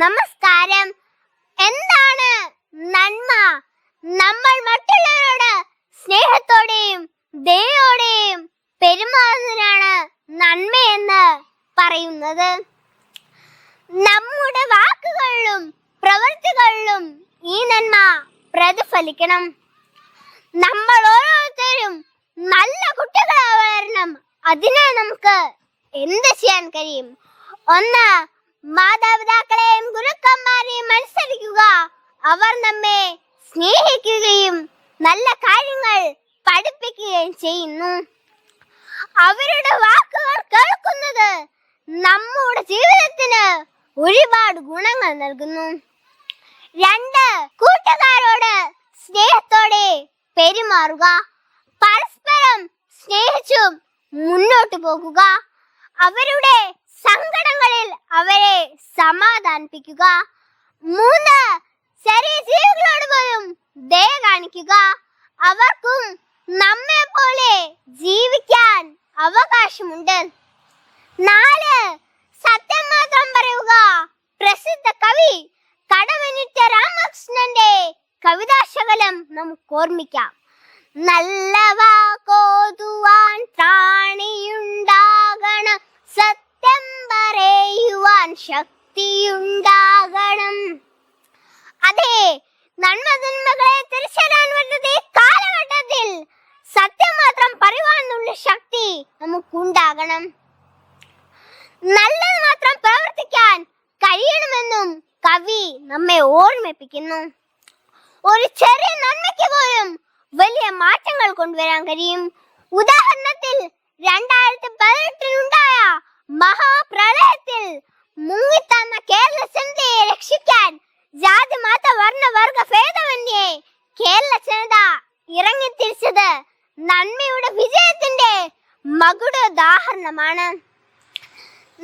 നമസ്കാരം. എന്താണ് നന്മ? നമ്മൾ മറ്റുള്ളവരോട് സ്നേഹത്തോടെയും ദയോടെയും പെരുമാറുന്നതിനാണ് നന്മയെന്ന് പറയുന്നത്. നമ്മുടെ വാക്കുകളിലും പ്രവൃത്തികളിലും ഈ നന്മ പ്രതിഫലിക്കണം. നമ്മൾ ഓരോരുത്തരും നല്ല കുട്ടികളായി വളരണം. അതിന് നമുക്ക് എന്ത് ചെയ്യാൻ കഴിയും? ഒന്ന്, മാതാപിതാക്കളെയും ഗുരുക്കന്മാരെയും അനുസരിക്കുക. അവർ നമ്മെ സ്നേഹിക്കുകയും നല്ല കാര്യങ്ങൾ പഠിപ്പിക്കുകയും ചെയ്യുന്നു. അവരുടെ വാക്കുകൾ കേൾക്കുന്നത് നമ്മുടെ ജീവിതത്തിന് ഒരുപാട് ഗുണങ്ങൾ നൽകുന്നു. രണ്ട്, കൂട്ടുകാരോട് സ്നേഹത്തോടെ പെരുമാറുക. പരസ്പരം സ്നേഹിച്ചും മുന്നോട്ട് പോകുക. അവരുടെ സങ്കടങ്ങളിൽ അവരെ സമാധാനിപ്പിക്കുക. മൂന്ന്, ചെറിയ ജീവികളോട് പോലും ദയ കാണിക്കുക. അവർക്കും നമ്മെ പോലെ ജീവിക്കാൻ അവകാശമുണ്ട്. നാല്, സത്യം മാത്രം പറയുക. പ്രസിദ്ധ കവി കടമ്മനിട്ട രാമകൃഷ്ണന്റെ കവിതാശകലം നമുക്ക് ഓർമ്മിക്കാം. നല്ല വാക്കോതുവാൻ ത്രാണിയുണ്ടാകണം, സത്യം പറയുവാൻ ശക്തിയുണ്ടാകണം. അതെ, നന്മകളെ തിരിച്ചറിയാൻ പറ്റുന്ന ഈ കാലഘട്ടത്തിൽ സത്യം മാത്രം പറയുവാനുള്ള ശക്തി നമുക്കുണ്ടാകണം. നല്ലത് മാത്രം പ്രവർത്തിക്കാൻ കഴിയണമെന്നും കവി നമ്മെ ഓർമ്മിപ്പിക്കുന്നു. ഒരു ചെറിയ നന്മയ്ക്ക് പോലും വലിയ മാറ്റങ്ങൾ കൊണ്ടുവരാൻ കഴിയും. ഉദാഹരണത്തിൽ 2018 മഹാപ്രളയത്തിൽ മുങ്ങിത്തന്ന കേരള ജനതയെ രക്ഷിക്കാൻ ജാതി മത വർണ്ണ വർഗ ഭേദമന്യേ കേരള ജനത ഇറങ്ങിത്തിരിച്ചത് നന്മയുടെ വിജയത്തിന്റെ മകുടോദാഹരണമാണ്.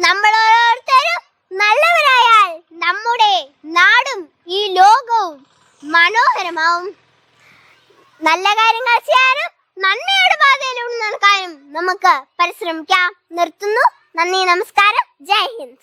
നമ്മൾ ഓരോരുത്തരും നല്ലവരായാൽ നമ്മുടെ നാടും ഈ ലോകവും മനോഹരമാവും. നല്ല കാര്യങ്ങൾ ചെയ്യാനും നന്മയുടെ പാതയിലൂടെ നടക്കാനും നമുക്ക് പരിശ്രമിക്കാം. നിർത്തുന്നു. നന്ദി, നമസ്കാരം, ജയ് ഹിന്ദ്.